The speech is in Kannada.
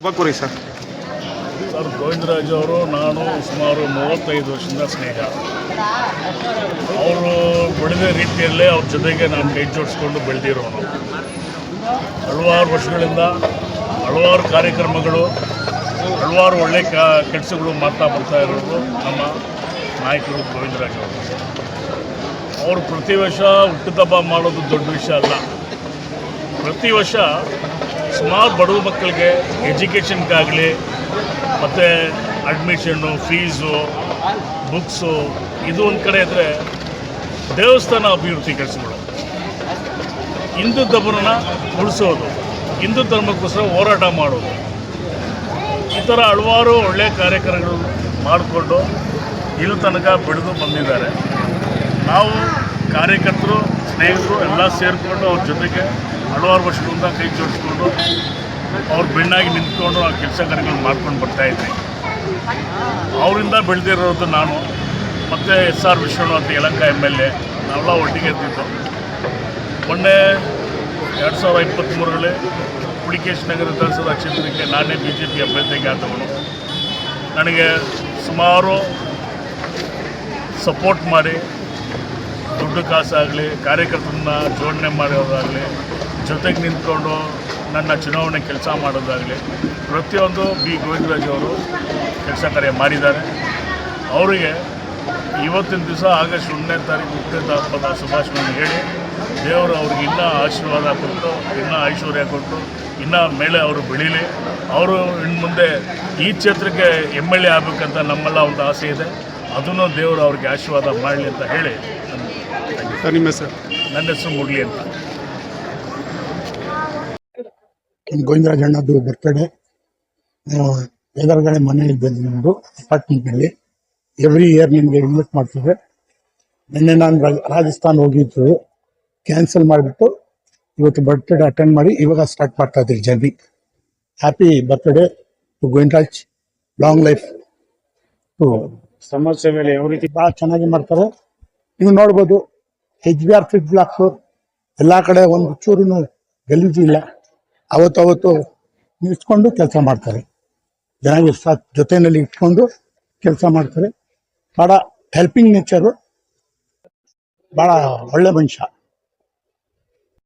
ಬಕ್ಕುರಿ ಸರ್ ಗೋವಿಂದರಾಜ್ ಅವರು ನಾನು ಸುಮಾರು 35 ವರ್ಷದಿಂದ ಸ್ನೇಹ. ಅವರು ಬೆಳೆದ ರೀತಿಯಲ್ಲೇ ಅವ್ರ ಜೊತೆಗೆ ನಾನು ಕೈ ಜೋಡಿಸ್ಕೊಂಡು ಬೆಳೆದಿರೋನು. ಹಲವಾರು ವರ್ಷಗಳಿಂದ ಹಲವಾರು ಕಾರ್ಯಕ್ರಮಗಳು, ಹಲವಾರು ಒಳ್ಳೆ ಕೆಲಸಗಳು ಮಾಡ್ತಾ ಬರ್ತಾ ಇರೋದು ನಮ್ಮ ನಾಯಕರು ಗೋವಿಂದರಾಜ್ ಅವರು. ಅವರು ಪ್ರತಿ ವರ್ಷ ಹುಟ್ಟುಹಬ್ಬ ಮಾಡೋದು ದೊಡ್ಡ ವಿಷಯ ಅಲ್ಲ. ಪ್ರತಿ ವರ್ಷ ಸುಮಾರು ಬಡವ ಮಕ್ಕಳಿಗೆ ಎಜುಕೇಷನ್ಗಾಗಲಿ ಮತ್ತು ಅಡ್ಮಿಷನ್ನು, ಫೀಸು, ಬುಕ್ಸು, ಇದು ಒಂದು ಕಡೆ ಇದ್ದರೆ ದೇವಸ್ಥಾನ ಅಭಿವೃದ್ಧಿ ಕೆಲಸಗಳು, ಹಿಂದೂ ಧರ್ಮನ ಉಳಿಸೋದು, ಹಿಂದೂ ಧರ್ಮಕ್ಕೋಸ್ಕರ ಹೋರಾಟ ಮಾಡೋದು, ಈ ಥರ ಹಲವಾರು ಒಳ್ಳೆಯ ಕಾರ್ಯಕ್ರಮಗಳು ಮಾಡಿಕೊಂಡು ಇಲ್ಲಿ ತನಕ ಬೆಳೆದು ಬಂದಿದ್ದಾರೆ. ನಾವು ಕಾರ್ಯಕರ್ತರು, ಸ್ನೇಹಿತರು ಎಲ್ಲ ಸೇರಿಕೊಂಡು ಅವ್ರ ಜೊತೆಗೆ ಹಲವಾರು ವರ್ಷಗಳಿಂದ ಕೈ ಜೋಡಿಸ್ಕೊಂಡು ಅವ್ರ ಬೆನ್ನಾಗಿ ನಿಂತ್ಕೊಂಡು ಆ ಕೆಲಸ ಕಾರ್ಯಗಳು ಮಾಡ್ಕೊಂಡು ಬರ್ತಾಯಿದ್ವಿ. ಅವರಿಂದ ಬೆಳೆದಿರೋದು ನಾನು ಮತ್ತು SR ವಿಶ್ವನಾಥ್ ಯಲಹಂಕ MLA ನಾವೆಲ್ಲ ಒಟ್ಟಿಗೆ ಇರ್ತಿದ್ದು. ಮೊನ್ನೆ 2023ರಲ್ಲಿ ಪುಲಿಕೇಶಿ ನಗರ ವಿಧಾನಸಭಾ ಕ್ಷೇತ್ರಕ್ಕೆ ನಾನೇ BJP ಅಭ್ಯರ್ಥಿಗೆ ಆದವನು. ನನಗೆ ಸುಮಾರು ಸಪೋರ್ಟ್ ಮಾಡಿ ದುಡ್ಡು ಕಾಸಾಗಲಿ, ಕಾರ್ಯಕರ್ತರನ್ನ ಜೋಡಣೆ ಮಾಡೋದಾಗಲಿ, ಜೊತೆಗೆ ನಿಂತ್ಕೊಂಡು ನನ್ನ ಚುನಾವಣೆ ಕೆಲಸ ಮಾಡೋದಾಗಲಿ, ಪ್ರತಿಯೊಂದು ಗೋವಿಂದರಾಜ್ ಅವರು ಕೆಲಸ ಕಾರ್ಯ ಮಾಡಿದ್ದಾರೆ. ಅವರಿಗೆ ಇವತ್ತಿನ ದಿವಸ ಆಗಸ್ಟ್ 1ನೇ ತಾರೀಕು ಹುಟ್ಟಿದ ಹಬ್ಬದ ಶುಭಾಶಯವನ್ನು ಹೇಳಿ ದೇವರು ಅವ್ರಿಗೆ ಇನ್ನೂ ಆಶೀರ್ವಾದ ಕೊಟ್ಟು, ಇನ್ನೂ ಐಶ್ವರ್ಯ ಕೊಟ್ಟು, ಇನ್ನೂ ಮೇಲೆ ಅವರು ಬೆಳೀಲಿ. ಅವರು ಇನ್ನು ಮುಂದೆ ಈ ಕ್ಷೇತ್ರಕ್ಕೆ MLA ಆಗಬೇಕಂತ ನಮ್ಮೆಲ್ಲ ಒಂದು ಆಸೆ ಇದೆ. ಅದನ್ನು ದೇವರು ಅವ್ರಿಗೆ ಆಶೀರ್ವಾದ ಮಾಡಲಿ ಅಂತ ಹೇಳಿ ನಿಮ್ಮ ಹೆಸರು? ನನ್ನ ಹೆಸರು ಮುರಳಿ ಅಂತ. ಗೋವಿಂದರಾಜ್ ಅಣ್ಣದ್ದು ಬರ್ತಡೇ ಎದುರುಗಡೆ ಮನೆ ಇದ್ದಲ್ಲಿ ನಮ್ಮದು ಅಪಾರ್ಟ್ಮೆಂಟ್ನಲ್ಲಿ ಎವ್ರಿ ಇಯರ್ ನಿಮಗೆ ಇನ್ವೈಟ್ ಮಾಡ್ತೀವಿ. ನಿನ್ನೆ ನಾನು ರಾಜಸ್ಥಾನ್ ಹೋಗಿದ್ದು ಕ್ಯಾನ್ಸಲ್ ಮಾಡಿಬಿಟ್ಟು ಇವತ್ತು ಬರ್ತ್ಡೇ ಅಟೆಂಡ್ ಮಾಡಿ ಇವಾಗ ಸ್ಟಾರ್ಟ್ ಮಾಡ್ತಾ ಇದ್ದೀವಿ journey. Happy birthday to Govindaraj, long life to. ಸಮಾಜ ಸೇವೆಯಲ್ಲಿ ಯಾವ ರೀತಿ ಭಾಳ ಚೆನ್ನಾಗಿ ಮಾಡ್ತಾರೆ. ನೀವು ನೋಡ್ಬೋದು HBR ಫಿಟ್ ಬ್ಲಾಕ್ಸು ಎಲ್ಲ ಕಡೆ ಒಂದು ಚೂರು ಗಲೀಜು ಇಲ್ಲ. ಅವತ್ತು ನಿಲ್ಸ್ಕೊಂಡು ಕೆಲಸ ಮಾಡ್ತಾರೆ. ಜನ ಜೊತೆಯಲ್ಲಿ ಇಟ್ಕೊಂಡು ಕೆಲಸ ಮಾಡ್ತಾರೆ. ಭಾಳ ಹೆಲ್ಪಿಂಗ್ ನೇಚರು, ಭಾಳ ಒಳ್ಳೆ ಮನುಷ್ಯ.